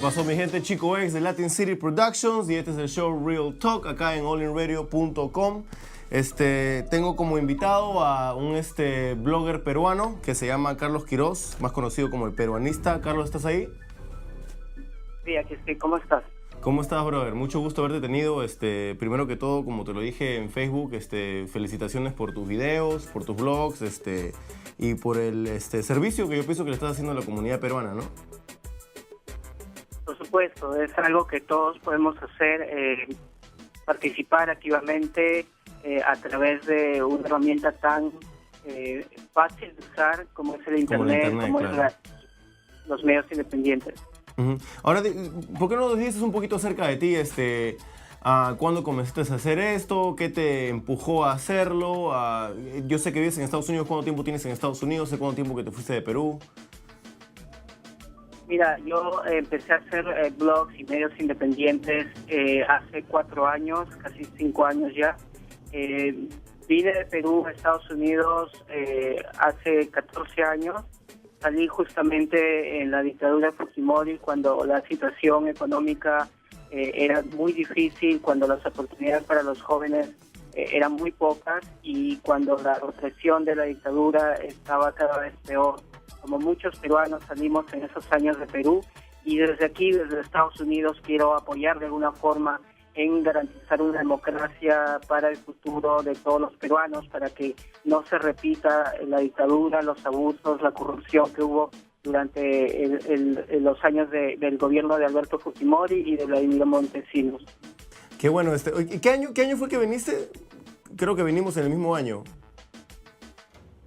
pasó, mi gente? Chico X de Latin City Productions, y este es el show Real Talk acá en allinradio.com. Tengo como invitado a un blogger peruano que se llama Carlos Quiroz, más conocido como el peruanista. Carlos, ¿estás ahí? Sí, aquí estoy. ¿Cómo estás? ¿Cómo estás, brother? Mucho gusto haberte tenido. Primero que todo, como te lo dije en Facebook, felicitaciones por tus videos, por tus blogs, y por el servicio que yo pienso que le estás haciendo a la comunidad peruana, ¿no? Por supuesto, es algo que todos podemos hacer, participar activamente a través de una herramienta tan fácil de usar como es el Internet, como claro. es los medios independientes. Uh-huh. Ahora, ¿por qué no nos dices un poquito acerca de ti? ¿Cuándo comenzaste a hacer esto? ¿Qué te empujó a hacerlo? Yo sé que vives en Estados Unidos. ¿Cuánto tiempo tienes en Estados Unidos? ¿Sé cuánto tiempo que te fuiste de Perú? Mira, yo empecé a hacer blogs y medios independientes hace 4 años, casi 5 años ya. Vine de Perú a Estados Unidos hace 14 años. Salí justamente en la dictadura de Fujimori, cuando la situación económica era muy difícil, cuando las oportunidades para los jóvenes eran muy pocas y cuando la represión de la dictadura estaba cada vez peor. Como muchos peruanos salimos en esos años de Perú, y desde aquí, desde Estados Unidos, quiero apoyar de alguna forma en garantizar una democracia para el futuro de todos los peruanos, para que no se repita la dictadura, los abusos, la corrupción que hubo durante los años del gobierno de Alberto Fujimori y de Vladimiro Montesinos. Qué bueno. ¿Qué año fue que viniste? Creo que vinimos en el mismo año.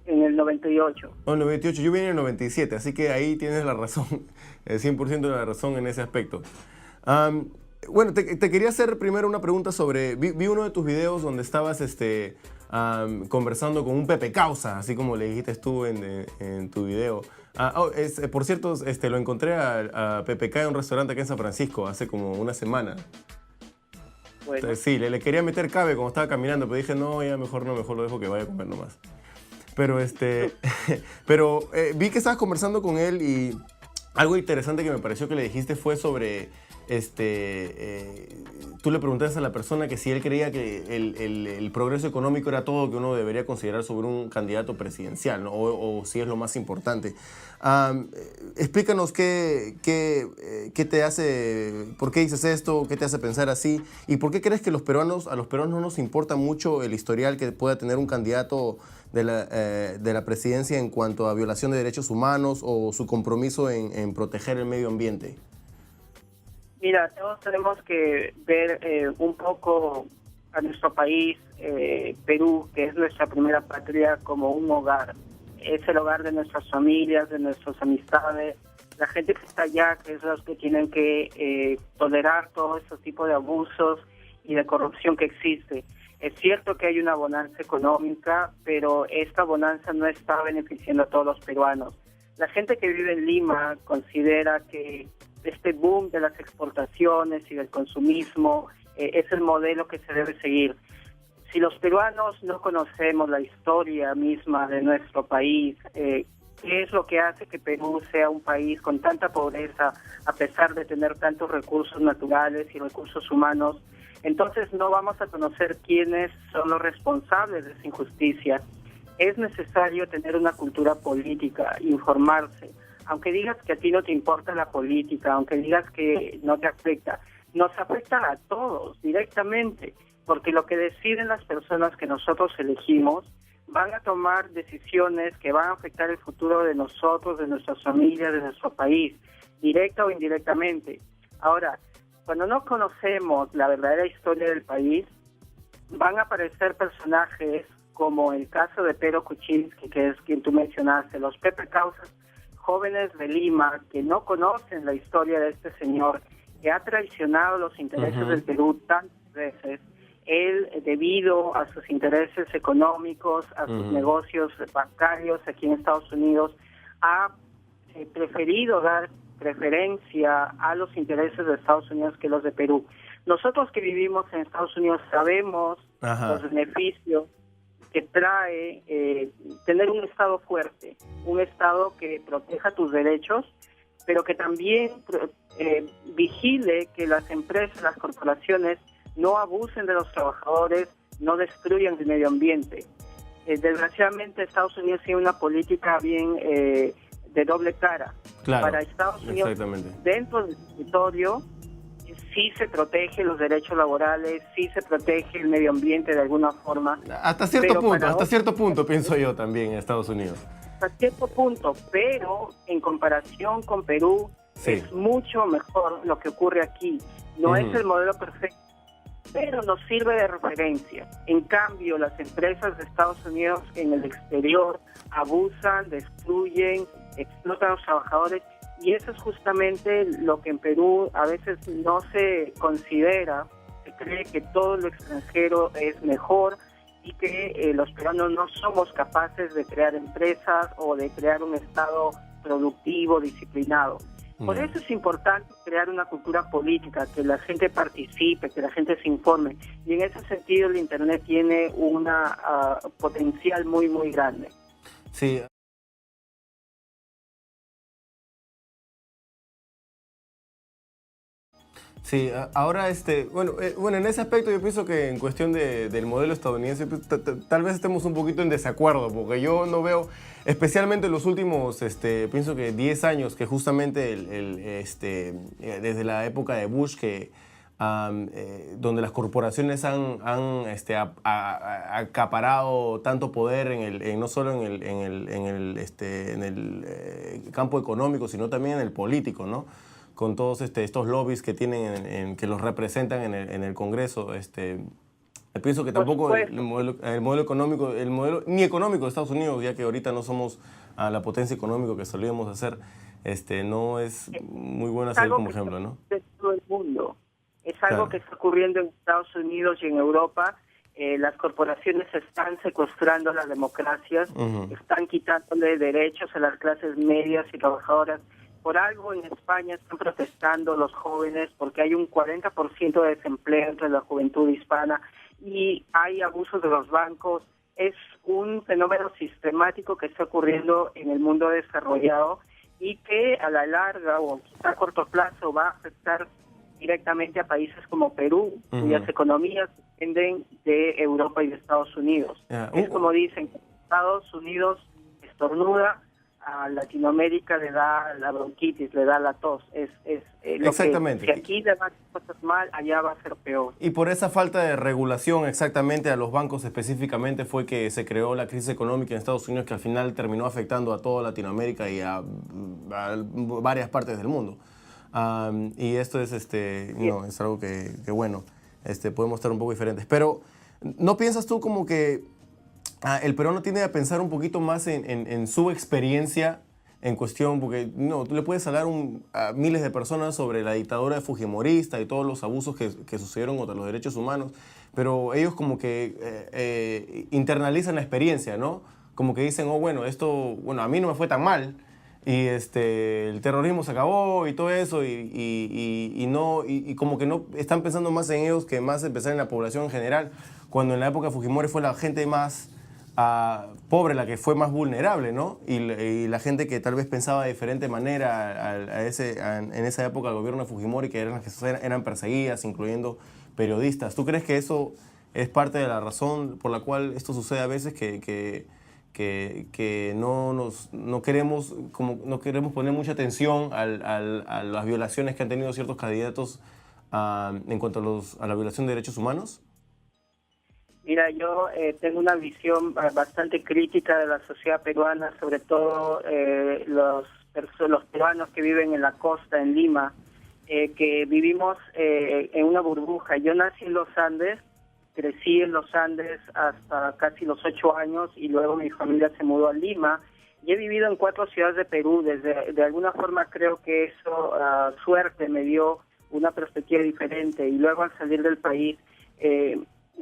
En el 98. No, en el 98. Yo vine en el 97, así que ahí tienes la razón, 100% de la razón en ese aspecto. Bueno, te quería hacer primero una pregunta sobre... Vi uno de tus videos donde estabas conversando con un Pepe Causa, así como le dijiste tú en tu video. Por cierto, lo encontré a Pepe K en un restaurante acá en San Francisco hace como una semana. Bueno. Entonces, sí, le quería meter cabe cuando estaba caminando, pero dije, no, ya mejor no, mejor lo dejo que vaya a comer nomás. Pero, vi que estabas conversando con él, y algo interesante que me pareció que le dijiste fue sobre... tú le preguntaste a la persona que si él creía que el progreso económico era todo que uno debería considerar sobre un candidato presidencial, ¿no? o si es lo más importante. Explícanos qué te hace, por qué dices esto, qué te hace pensar así, y por qué crees que a los peruanos no nos importa mucho el historial que pueda tener un candidato de la presidencia en cuanto a violación de derechos humanos o su compromiso en proteger el medio ambiente. Mira, todos tenemos que ver un poco a nuestro país, Perú, que es nuestra primera patria, como un hogar. Es el hogar de nuestras familias, de nuestras amistades, la gente que está allá, que es los que tienen que tolerar todo este tipo de abusos y de corrupción que existe. Es cierto que hay una bonanza económica, pero esta bonanza no está beneficiando a todos los peruanos. La gente que vive en Lima considera que este boom de las exportaciones y del consumismo es el modelo que se debe seguir. Si los peruanos no conocemos la historia misma de nuestro país, ¿qué es lo que hace que Perú sea un país con tanta pobreza, a pesar de tener tantos recursos naturales y recursos humanos? Entonces no vamos a conocer quiénes son los responsables de esa injusticia. Es necesario tener una cultura política, informarse. Aunque digas que a ti no te importa la política, aunque digas que no te afecta, nos afecta a todos directamente, porque lo que deciden las personas que nosotros elegimos van a tomar decisiones que van a afectar el futuro de nosotros, de nuestras familias, de nuestro país, directa o indirectamente. Ahora, cuando no conocemos la verdadera historia del país, van a aparecer personajes como el caso de Pero Kuczynski, que es quien tú mencionaste, los Pepe Causas, jóvenes de Lima que no conocen la historia de este señor que ha traicionado los intereses del Perú tantas veces. Él, debido a sus intereses económicos, a sus negocios bancarios aquí en Estados Unidos, ha preferido dar preferencia a los intereses de Estados Unidos que los de Perú. Nosotros que vivimos en Estados Unidos sabemos los beneficios que trae tener un Estado fuerte, un Estado que proteja tus derechos, pero que también vigile que las empresas, las corporaciones no abusen de los trabajadores, no destruyan el medio ambiente. Desgraciadamente Estados Unidos tiene una política bien de doble cara. Claro, para Estados Unidos, exactamente. dentro del territorio, sí se protege los derechos laborales, sí se protege el medio ambiente de alguna forma. Hasta cierto punto pienso yo también en Estados Unidos. Hasta cierto punto, pero en comparación con Perú, sí, es mucho mejor lo que ocurre aquí. No es el modelo perfecto, pero nos sirve de referencia. En cambio, las empresas de Estados Unidos en el exterior abusan, destruyen, explotan a los trabajadores, y eso es justamente lo que en Perú a veces no se considera. Se cree que todo lo extranjero es mejor y que los peruanos no somos capaces de crear empresas o de crear un Estado productivo, disciplinado. Por eso es importante crear una cultura política, que la gente participe, que la gente se informe. Y en ese sentido el Internet tiene una potencial muy, muy grande. Sí. Sí, ahora bueno, en ese aspecto yo pienso que en cuestión del modelo estadounidense tal vez estemos un poquito en desacuerdo, porque yo no veo, especialmente en los últimos, pienso que 10 años, que justamente desde la época de Bush, que donde las corporaciones han acaparado tanto poder no solo en el campo económico, sino también en el político, ¿no? Con todos estos lobbies que tienen, que los representan en el Congreso. Pienso que tampoco el modelo económico, ni económico de Estados Unidos, ya que ahorita no somos la potencia económica que solíamos hacer, no es muy bueno hacer como ejemplo, ¿no? De todo el mundo. Es algo que está ocurriendo en Estados Unidos y en Europa. Las corporaciones están secuestrando las democracias, están quitándole derechos a las clases medias y trabajadoras. Por algo en España están protestando los jóvenes porque hay un 40% de desempleo entre la juventud hispana y hay abusos de los bancos. Es un fenómeno sistemático que está ocurriendo en el mundo desarrollado y que a la larga o quizá a corto plazo va a afectar directamente a países como Perú, cuyas economías dependen de Europa y de Estados Unidos. Es como dicen, Estados Unidos estornuda, a Latinoamérica le da la bronquitis, le da la tos. Exactamente. Si aquí le van cosas mal, allá va a ser peor. Y por esa falta de regulación exactamente a los bancos específicamente fue que se creó la crisis económica en Estados Unidos, que al final terminó afectando a toda Latinoamérica y a varias partes del mundo. Y esto es, es algo que bueno, podemos estar un poco diferentes. Pero, ¿no piensas tú como que el peruano tiende a pensar un poquito más en su experiencia en cuestión? Porque tú le puedes hablar a miles de personas sobre la dictadura fujimorista y todos los abusos que sucedieron contra los derechos humanos, pero ellos como que internalizan la experiencia, ¿no? Como que dicen, a mí no me fue tan mal, y el terrorismo se acabó y todo eso, y como que no están pensando más en ellos que más en pensar en la población en general, cuando en la época de Fujimori fue la gente más pobre la que fue más vulnerable, ¿no? Y la gente que tal vez pensaba de diferente manera en esa época al gobierno de Fujimori, que eran perseguidas, incluyendo periodistas. ¿Tú crees que eso es parte de la razón por la cual esto sucede a veces, que no queremos poner mucha atención a las violaciones que han tenido ciertos candidatos en cuanto a la violación de derechos humanos? Mira, yo tengo una visión bastante crítica de la sociedad peruana, sobre todo los peruanos que viven en la costa, en Lima, que vivimos en una burbuja. Yo nací en los Andes, crecí en los Andes hasta casi los 8 años y luego mi familia se mudó a Lima y he vivido en 4 ciudades de Perú. De alguna forma creo que eso, suerte, me dio una perspectiva diferente, y luego al salir del país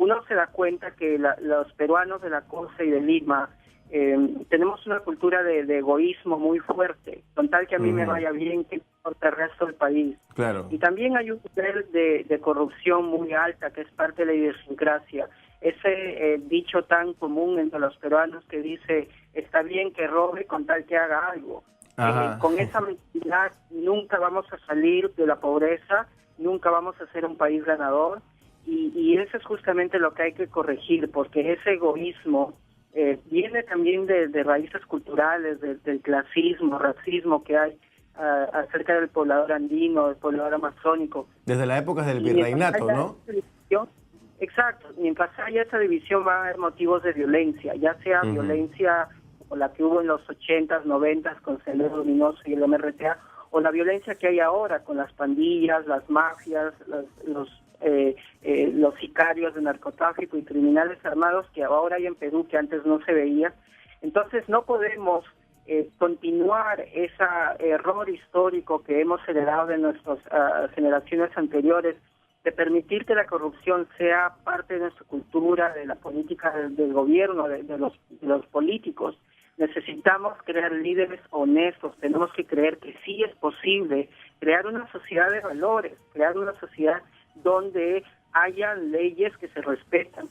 uno se da cuenta que los peruanos de la costa y de Lima tenemos una cultura de egoísmo muy fuerte, con tal que a mí me vaya bien, que importa el resto del país. Claro. Y también hay un nivel de corrupción muy alta, que es parte de la idiosincrasia. Ese dicho tan común entre los peruanos que dice, está bien que robe con tal que haga algo. Ajá. Con esa mentalidad nunca vamos a salir de la pobreza, nunca vamos a ser un país ganador, y eso es justamente lo que hay que corregir, porque ese egoísmo viene también de raíces culturales, del clasismo, racismo que hay acerca del poblador andino, del poblador amazónico. Desde las épocas del Y mientras virreinato, haya ¿no? esa división, exacto, mientras haya esa división va a haber motivos de violencia, ya sea violencia como la que hubo en los 80s, 90s con Sendero Luminoso y el MRTA, o la violencia que hay ahora con las pandillas, las mafias, los sicarios de narcotráfico y criminales armados que ahora hay en Perú que antes no se veía. Entonces no podemos continuar ese error histórico que hemos heredado de nuestras generaciones anteriores, de permitir que la corrupción sea parte de nuestra cultura, de la política del gobierno, de los políticos. Necesitamos crear líderes honestos, tenemos que creer que sí es posible crear una sociedad de valores, crear una sociedad donde hayan leyes que se respetan.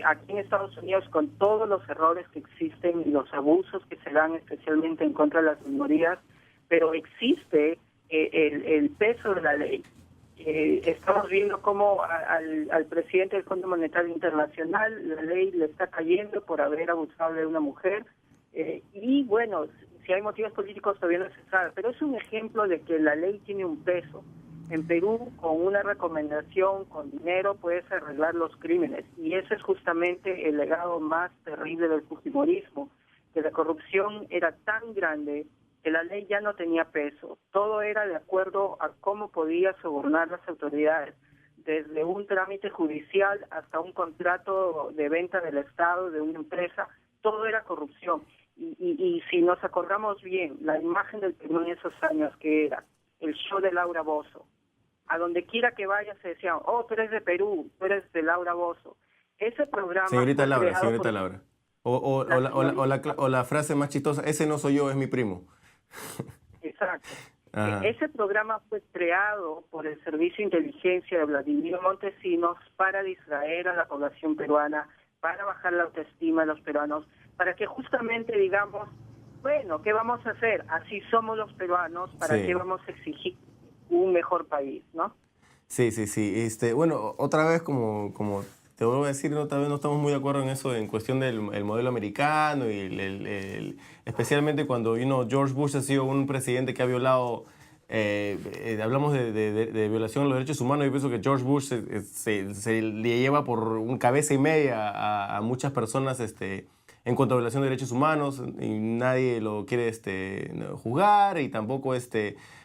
Aquí en Estados Unidos, con todos los errores que existen y los abusos que se dan especialmente en contra de las minorías, pero existe el peso de la ley. Estamos viendo cómo al presidente del Fondo Monetario Internacional la ley le está cayendo por haber abusado de una mujer, y bueno, si hay motivos políticos todavía no se sabe, pero es un ejemplo de que la ley tiene un peso. En Perú, con una recomendación, con dinero, puedes arreglar los crímenes. Y ese es justamente el legado más terrible del fujimorismo, que la corrupción era tan grande que la ley ya no tenía peso. Todo era de acuerdo a cómo podía sobornar las autoridades, desde un trámite judicial hasta un contrato de venta del Estado, de una empresa, todo era corrupción. Y si nos acordamos bien, la imagen del Perú en esos años, que era el show de Laura Bozzo, a donde quiera que vaya se decía, oh, tú eres de Perú, tú eres de Laura Bozzo. Ese programa Señorita fue Laura, creado señorita por Laura. O la frase más chistosa, ese no soy yo, es mi primo. Exacto. Ajá. Ese programa fue creado por el Servicio de Inteligencia de Vladimir Montesinos para distraer a la población peruana, para bajar la autoestima de los peruanos, para que justamente digamos, bueno, ¿qué vamos a hacer? Así somos los peruanos, ¿para Sí. qué vamos a exigir un mejor país, no? Sí, sí, sí. Bueno, otra vez, como te vuelvo a decir, otra vez no estamos muy de acuerdo en eso, en cuestión del el modelo americano, y especialmente cuando George Bush ha sido un presidente que ha violado, hablamos de violación de los derechos humanos. Yo pienso que George Bush se le lleva por un cabeza y media a muchas personas en cuanto a violación de derechos humanos, y nadie lo quiere juzgar, y tampoco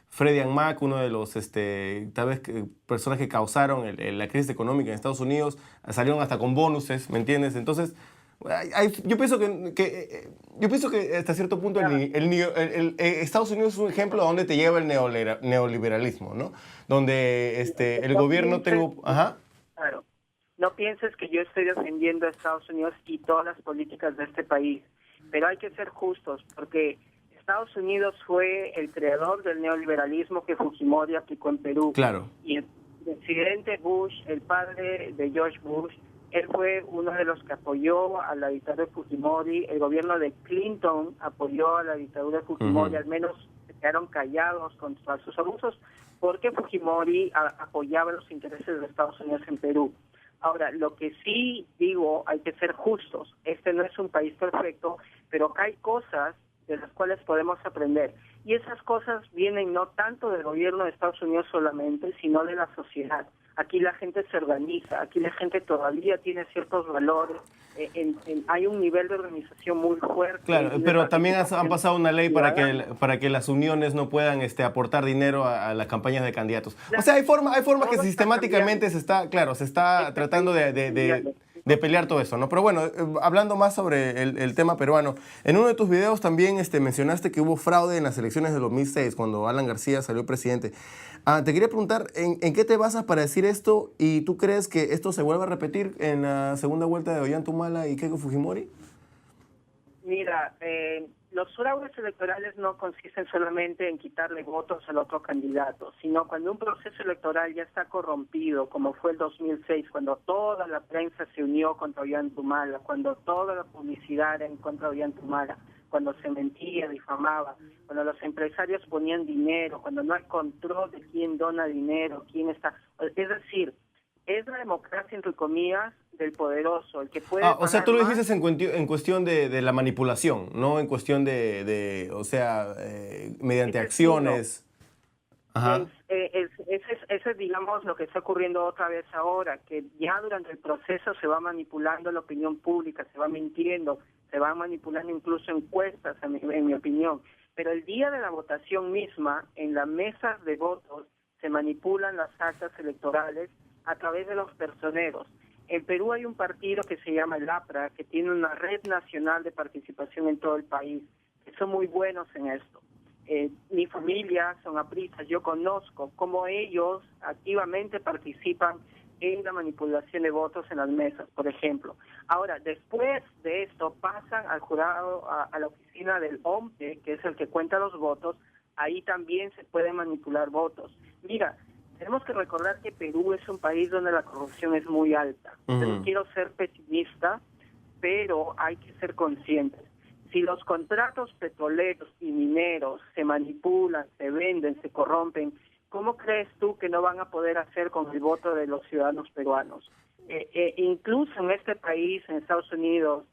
Freddie Mac, uno de los tal vez personas que causaron la crisis económica en Estados Unidos, salieron hasta con bonuses, ¿me entiendes? Entonces, yo pienso que hasta cierto punto Estados Unidos es un ejemplo a donde te lleva el neoliberalismo, ¿no? Donde el No gobierno pienses, Ajá. claro, no pienses que yo estoy defendiendo a Estados Unidos y todas las políticas de este país, pero hay que ser justos, porque Estados Unidos fue el creador del neoliberalismo que Fujimori aplicó en Perú. Claro. Y el presidente Bush, el padre de George Bush, él fue uno de los que apoyó a la dictadura de Fujimori. El gobierno de Clinton apoyó a la dictadura de Fujimori, al menos se quedaron callados contra sus abusos, porque Fujimori apoyaba los intereses de Estados Unidos en Perú. Ahora, lo que sí digo, hay que ser justos. Este no es un país perfecto, pero hay cosas de las cuales podemos aprender. Y esas cosas vienen no tanto del gobierno de Estados Unidos solamente, sino de la sociedad. Aquí la gente se organiza, aquí la gente todavía tiene ciertos valores, hay un nivel de organización muy fuerte. Claro, pero también han pasado una ley para que las uniones no puedan aportar dinero a las campañas de candidatos. O sea, hay formas que sistemáticamente se está tratando de pelear todo eso, ¿no? Pero bueno, hablando más sobre el tema peruano, en uno de tus videos también mencionaste que hubo fraude en las elecciones de 2006, cuando Alan García salió presidente. Te quería preguntar, ¿en qué te basas para decir esto? ¿Y tú crees que esto se vuelva a repetir en la segunda vuelta de Ollanta Humala y Keiko Fujimori? Mira, los fraudes electorales no consisten solamente en quitarle votos al otro candidato, sino cuando un proceso electoral ya está corrompido, como fue el 2006, cuando toda la prensa se unió contra Ollanta Humala, cuando toda la publicidad era en contra de Ollanta Humala, cuando se mentía, difamaba, cuando los empresarios ponían dinero, cuando no hay control de quién dona dinero, quién está... Es decir, es la democracia, entre comillas, del poderoso, el que puede... O sea, tú lo dijiste en cuestión de la manipulación, no en cuestión o sea, mediante acciones. Ajá. Ese es, digamos, lo que está ocurriendo otra vez ahora, que ya durante el proceso se va manipulando la opinión pública, se va mintiendo, se va manipulando incluso encuestas, en mi opinión. Pero el día de la votación misma, en las mesas de votos, se manipulan las actas electorales a través de los personeros. En Perú hay un partido que se llama el APRA, que tiene una red nacional de participación en todo el país, que son muy buenos en esto. Mi familia son apristas, yo conozco cómo ellos activamente participan en la manipulación de votos en las mesas, por ejemplo. Ahora, después de esto pasan al jurado, a la oficina del OMPE, que es el que cuenta los votos, ahí también se pueden manipular votos. Mira, tenemos que recordar que Perú es un país donde la corrupción es muy alta. No quiero ser pesimista, pero hay que ser conscientes. Si los contratos petroleros y mineros se manipulan, se venden, se corrompen, ¿cómo crees tú que no van a poder hacer con el voto de los ciudadanos peruanos? Incluso en este país, en Estados Unidos,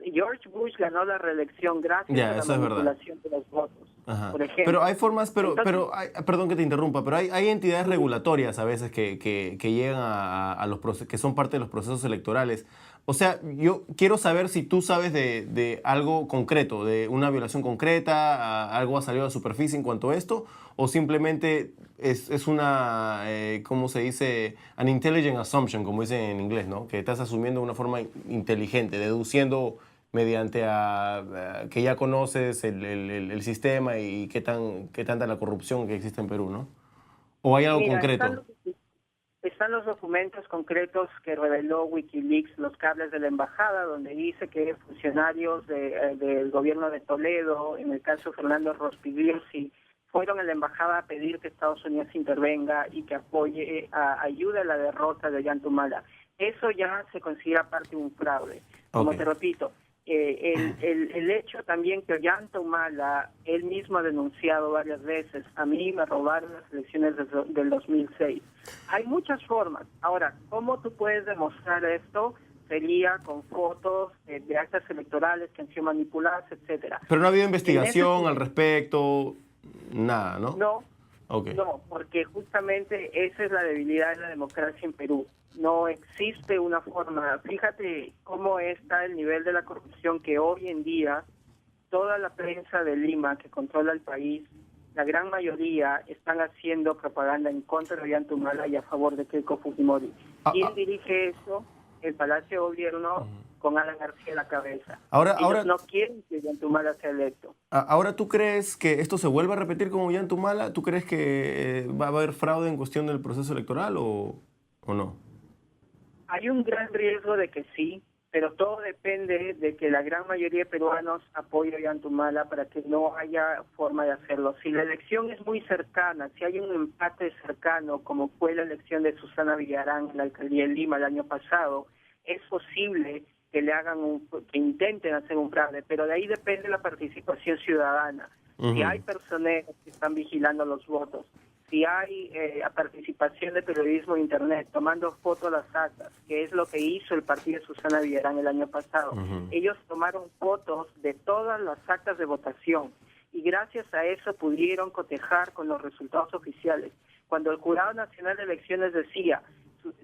George Bush ganó la reelección gracias a la manipulación de los votos. Ajá. Por ejemplo. Pero hay formas, perdón que te interrumpa, pero hay entidades regulatorias a veces que llegan a los que son parte de los procesos electorales. O sea, yo quiero saber si tú sabes de algo concreto, de una violación concreta, algo ha salido a la superficie en cuanto a esto, o simplemente es una, ¿cómo se dice? An intelligent assumption, como dicen en inglés, ¿no? Que estás asumiendo de una forma inteligente, deduciendo mediante que ya conoces el sistema y qué tanta la corrupción que existe en Perú, ¿no? ¿O hay algo concreto? Están los documentos concretos que reveló Wikileaks, los cables de la embajada, donde dice que funcionarios del gobierno de Toledo, en el caso Fernando Rospigliosi, fueron a la embajada a pedir que Estados Unidos intervenga y que ayude a la derrota de Ollanta Humala. Eso ya se considera parte de un fraude. Como te repito, el hecho también que Ollanta Humala, él mismo ha denunciado varias veces, a mí me robaron las elecciones del 2006. Hay muchas formas. Ahora, ¿cómo tú puedes demostrar esto? Sería con fotos de actas electorales que han sido manipuladas, etcétera. Pero no ha habido investigación al respecto, nada, ¿no? No, porque justamente esa es la debilidad de la democracia en Perú. No existe una forma. Fíjate cómo está el nivel de la corrupción, que hoy en día toda la prensa de Lima que controla el país, la gran mayoría están haciendo propaganda en contra de Ollanta Humala y a favor de Keiko Fujimori. ¿Quién dirige eso? El Palacio de Gobierno con Alan García a la cabeza. Ellos no quieren que Ollanta Humala sea electo. Ahora, ¿tú crees que esto se vuelva a repetir con Ollanta Humala? ¿Tú crees que va a haber fraude en cuestión del proceso electoral o no? Hay un gran riesgo de que sí, pero todo depende de que la gran mayoría de peruanos apoye a Ollanta Humala para que no haya forma de hacerlo. Si la elección es muy cercana, si hay un empate cercano, como fue la elección de Susana Villarán en la alcaldía de Lima el año pasado, es posible que que intenten hacer un fraude, pero de ahí depende la participación ciudadana. Si hay personeros que están vigilando los votos, si hay participación de periodismo de internet, tomando fotos de las actas, que es lo que hizo el partido de Susana Villarán el año pasado. Ellos tomaron fotos de todas las actas de votación y gracias a eso pudieron cotejar con los resultados oficiales. Cuando el Jurado Nacional de Elecciones decía,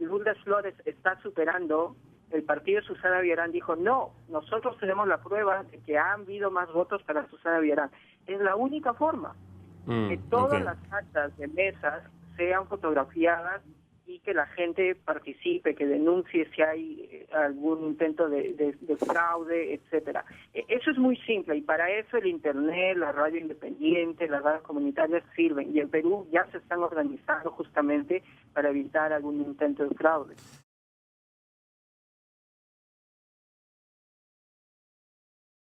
Lourdes Flores está superando, el partido de Susana Villarán dijo, no, nosotros tenemos la prueba de que han habido más votos para Susana Villarán. Es la única forma. Que todas las actas de mesas sean fotografiadas y que la gente participe, que denuncie si hay algún intento de fraude, etcétera. Eso es muy simple y para eso el internet, la radio independiente, las radios comunitarias sirven y en Perú ya se están organizando justamente para evitar algún intento de fraude.